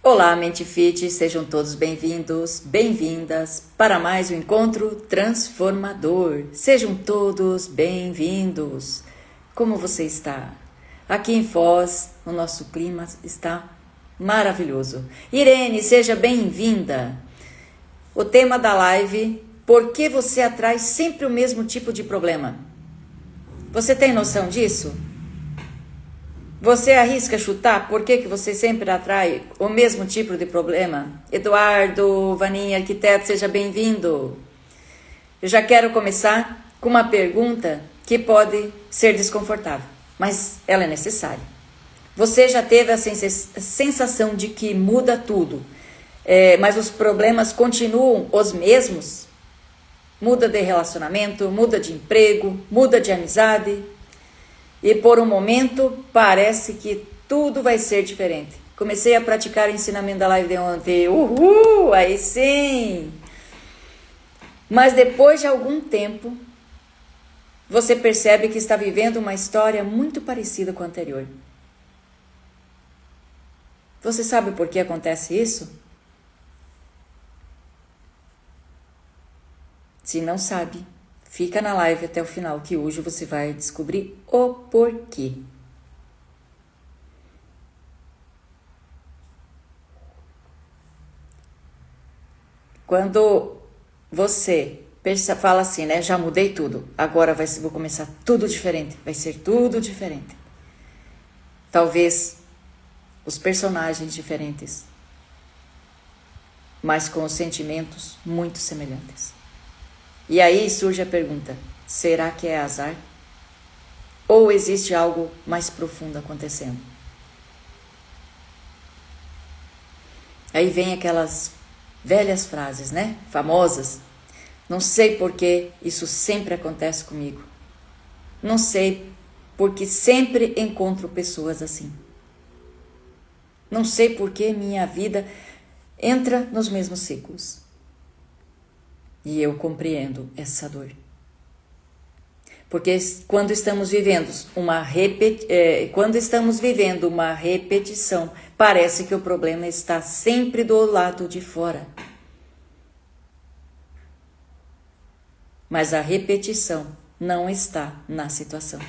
Olá, Mente Fit, sejam todos bem-vindos, bem-vindas para mais um encontro transformador. Sejam todos bem-vindos. Como você está? Aqui em Foz, o nosso clima está maravilhoso. Irene, seja bem-vinda. O tema da live: por que você atrai sempre o mesmo tipo de problema? Você tem noção disso? Você arrisca chutar por que você sempre atrai o mesmo tipo de problema? Eduardo, Vaninha, arquiteto, seja bem-vindo. Eu já quero começar com uma pergunta que pode ser desconfortável, mas ela é necessária. Você já teve a sensação de que muda tudo, mas os problemas continuam os mesmos? Muda de relacionamento, muda de emprego, muda de amizade. E por um momento parece que tudo vai ser diferente. Comecei a praticar o ensinamento da live de ontem. Uhul! Aí sim! Mas depois de algum tempo, você percebe que está vivendo uma história muito parecida com a anterior. Você sabe por que acontece isso? Se não sabe, fica na live até o final, que hoje você vai descobrir o porquê. Quando você fala assim, né? Já mudei tudo, agora vou começar tudo diferente, vai ser tudo diferente. Talvez os personagens diferentes, mas com os sentimentos muito semelhantes. E aí surge a pergunta: será que é azar? Ou existe algo mais profundo acontecendo? Aí vem aquelas velhas frases, né? Famosas. Não sei por que isso sempre acontece comigo. Não sei porque sempre encontro pessoas assim. Não sei por que minha vida entra nos mesmos ciclos. E eu compreendo essa dor. Porque quando estamos vivendo uma repetição, parece que o problema está sempre do lado de fora. Mas a repetição não está na situação.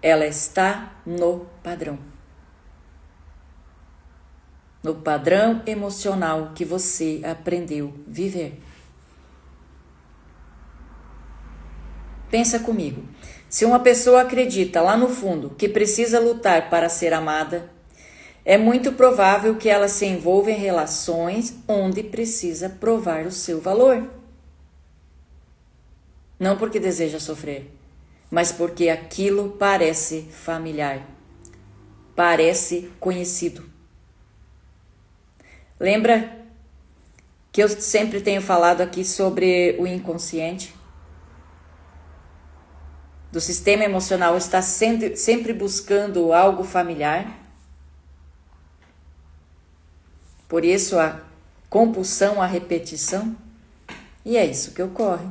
Ela está no padrão. No padrão emocional que você aprendeu a viver. Pensa comigo. Se uma pessoa acredita lá no fundo que precisa lutar para ser amada, é muito provável que ela se envolva em relações onde precisa provar o seu valor. Não porque deseja sofrer, mas porque aquilo parece familiar, parece conhecido. Lembra que eu sempre tenho falado aqui sobre o inconsciente? Do sistema emocional está sempre buscando algo familiar. Por isso a compulsão à repetição. E é isso que ocorre.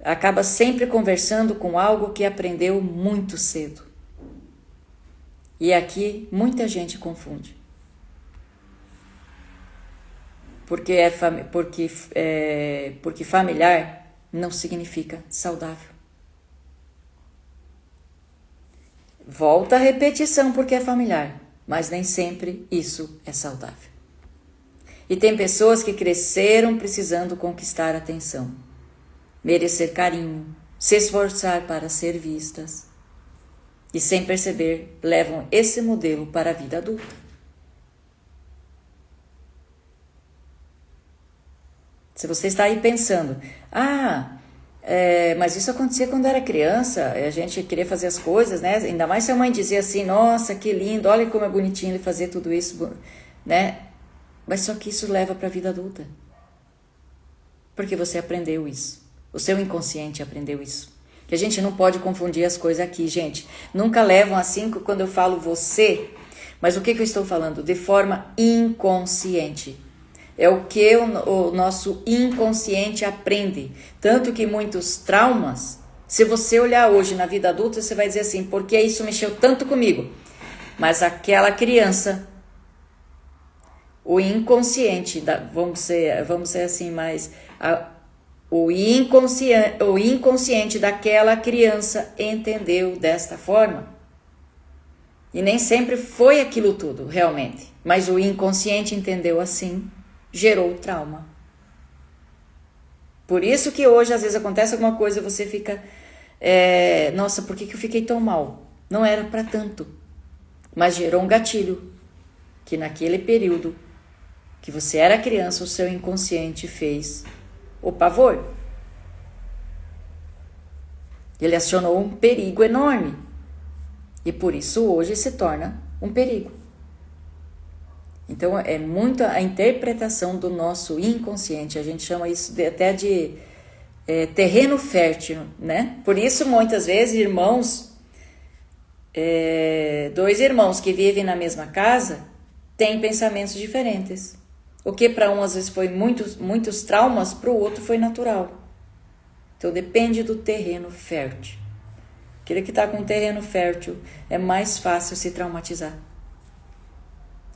Acaba sempre conversando com algo que aprendeu muito cedo. E aqui muita gente confunde. Porque familiar não significa saudável. Volta a repetição porque é familiar, mas nem sempre isso é saudável. E tem pessoas que cresceram precisando conquistar atenção, merecer carinho, se esforçar para ser vistas. E sem perceber, levam esse modelo para a vida adulta. Se você está aí pensando, mas isso acontecia quando era criança, a gente queria fazer as coisas, né? Ainda mais se a mãe dizia assim, nossa, que lindo, olha como é bonitinho ele fazer tudo isso, né? Mas só que isso leva para a vida adulta. Porque você aprendeu isso. O seu inconsciente aprendeu isso. Que a gente não pode confundir as coisas aqui, gente. Nunca levam assim quando eu falo você, mas o que eu estou falando? De forma inconsciente. É o que o nosso inconsciente aprende. Tanto que muitos traumas Se você olhar hoje na vida adulta, você vai dizer assim, por que isso mexeu tanto comigo? Mas aquela criança, o inconsciente, vamos ser assim, mas o inconsciente daquela criança entendeu desta forma. E nem sempre foi aquilo tudo, realmente. Mas o inconsciente entendeu assim, gerou trauma. Por isso que hoje, às vezes, acontece alguma coisa e você fica... nossa, por que eu fiquei tão mal? Não era para tanto. Mas gerou um gatilho. Que naquele período que você era criança, o seu inconsciente fez o pavor. Ele acionou um perigo enorme. E por isso hoje se torna um perigo. Então é muito a interpretação do nosso inconsciente. A gente chama isso até de terreno fértil, né? Por isso muitas vezes dois irmãos que vivem na mesma casa têm pensamentos diferentes. O que para um às vezes foi muitos traumas, para o outro foi natural. Então depende do terreno fértil. Aquele que está com terreno fértil é mais fácil se traumatizar,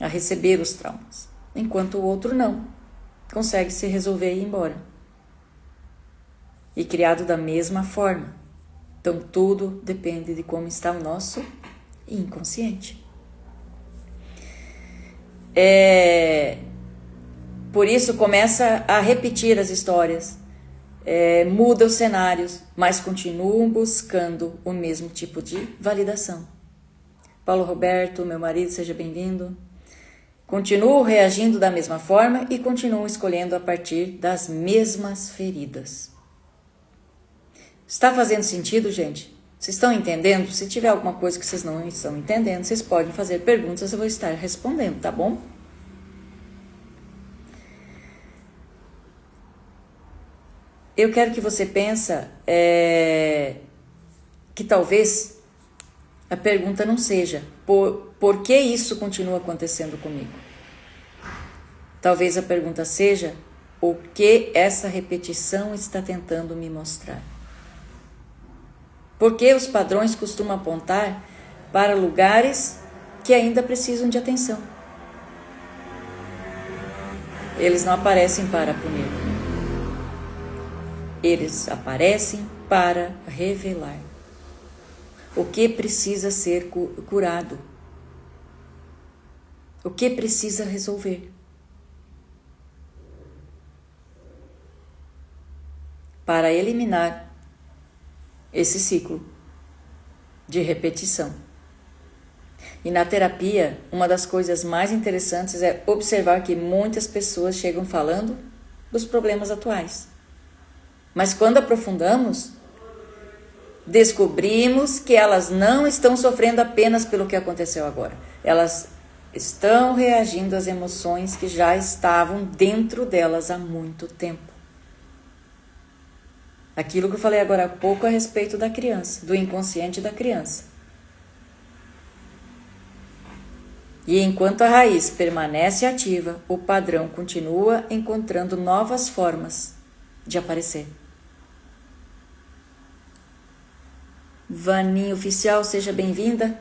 a receber os traumas, enquanto o outro não, consegue se resolver e ir embora. E criado da mesma forma. Então tudo depende de como está o nosso inconsciente. Por isso começa a repetir as histórias, muda os cenários, mas continuam buscando o mesmo tipo de validação. Paulo Roberto, meu marido, seja bem-vindo. Continuo reagindo da mesma forma e continuo escolhendo a partir das mesmas feridas. Está fazendo sentido, gente? Vocês estão entendendo? Se tiver alguma coisa que vocês não estão entendendo, vocês podem fazer perguntas, eu vou estar respondendo, tá bom? Eu quero que você pense que talvez a pergunta não seja por que isso continua acontecendo comigo? Talvez a pergunta seja o que essa repetição está tentando me mostrar? Por que os padrões costumam apontar para lugares que ainda precisam de atenção? Eles não aparecem para punir. Eles aparecem para revelar o que precisa ser curado, o que precisa resolver, para eliminar esse ciclo de repetição. E na terapia, uma das coisas mais interessantes é observar que muitas pessoas chegam falando dos problemas atuais. Mas quando aprofundamos, descobrimos que elas não estão sofrendo apenas pelo que aconteceu agora. Elas estão reagindo às emoções que já estavam dentro delas há muito tempo. Aquilo que eu falei agora há pouco a respeito da criança, do inconsciente da criança. E enquanto a raiz permanece ativa, o padrão continua encontrando novas formas de aparecer. Vaninha Oficial, seja bem-vinda.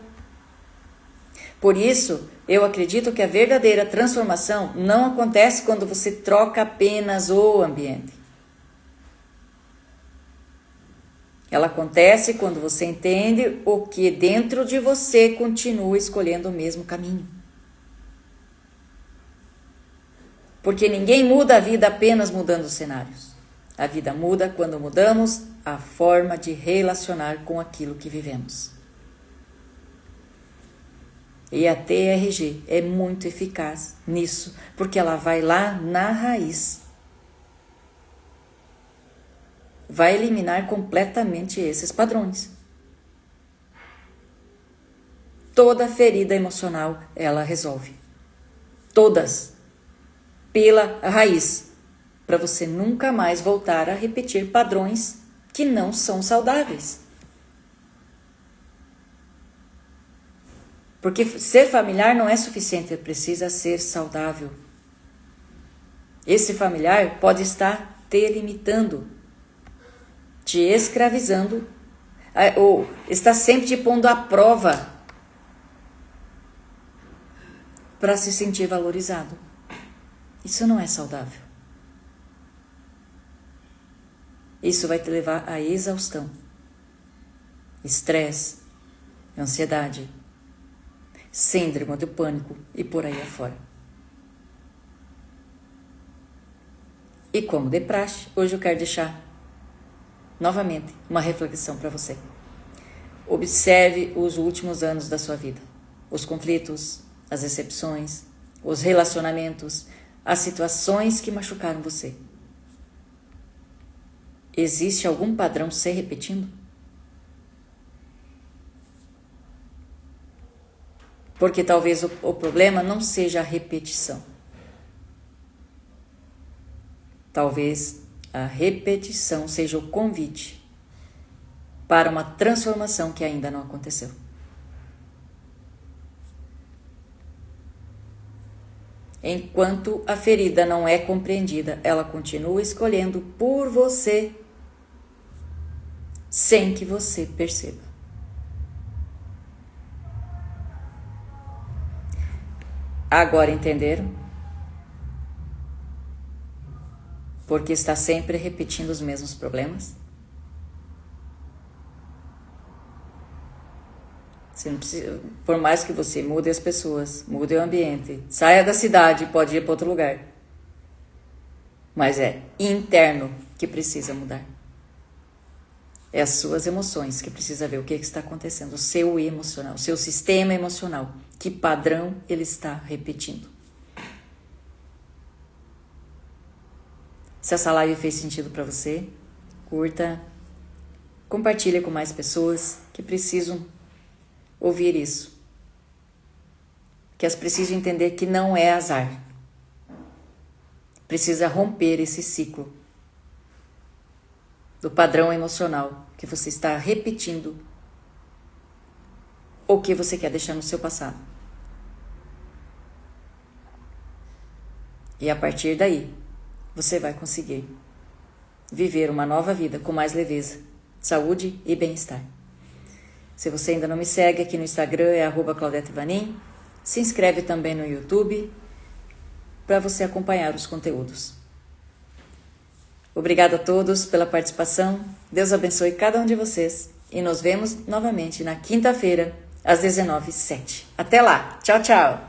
Por isso, eu acredito que a verdadeira transformação não acontece quando você troca apenas o ambiente. Ela acontece quando você entende o que dentro de você continua escolhendo o mesmo caminho. Porque ninguém muda a vida apenas mudando os cenários. A vida muda quando mudamos a forma de relacionar com aquilo que vivemos. E a TRG é muito eficaz nisso, porque ela vai lá na raiz. Vai eliminar completamente esses padrões. Toda ferida emocional ela resolve. Todas. Pela raiz. Para você nunca mais voltar a repetir padrões que não são saudáveis. Porque ser familiar não é suficiente, precisa ser saudável. Esse familiar pode estar te limitando, te escravizando ou está sempre te pondo à prova para se sentir valorizado. Isso não é saudável. Isso vai te levar à exaustão, estresse, ansiedade, síndrome do pânico e por aí afora. E como de praxe, hoje eu quero deixar novamente uma reflexão para você. Observe os últimos anos da sua vida, os conflitos, as decepções, os relacionamentos, as situações que machucaram você. Existe algum padrão se repetindo? Porque talvez o problema não seja a repetição. Talvez a repetição seja o convite para uma transformação que ainda não aconteceu. Enquanto a ferida não é compreendida, ela continua escolhendo por você, sem que você perceba. Agora entenderam? Porque está sempre repetindo os mesmos problemas? Você não precisa, por mais que você mude as pessoas, mude o ambiente, saia da cidade, pode ir para outro lugar. Mas é interno que precisa mudar. É as suas emoções que precisa ver o que está acontecendo, o seu emocional, o seu sistema emocional, que padrão ele está repetindo. Se essa live fez sentido para você, curta, compartilhe com mais pessoas que precisam ouvir isso. Que elas precisam entender que não é azar. Precisa romper esse ciclo do padrão emocional que você está repetindo ou que você quer deixar no seu passado. E a partir daí, você vai conseguir viver uma nova vida com mais leveza, saúde e bem-estar. Se você ainda não me segue aqui no Instagram, é @ClaudetteVanin. Se inscreve também no YouTube para você acompanhar os conteúdos. Obrigada a todos pela participação. Deus abençoe cada um de vocês. E nos vemos novamente na quinta-feira, às 19h07. Até lá. Tchau, tchau.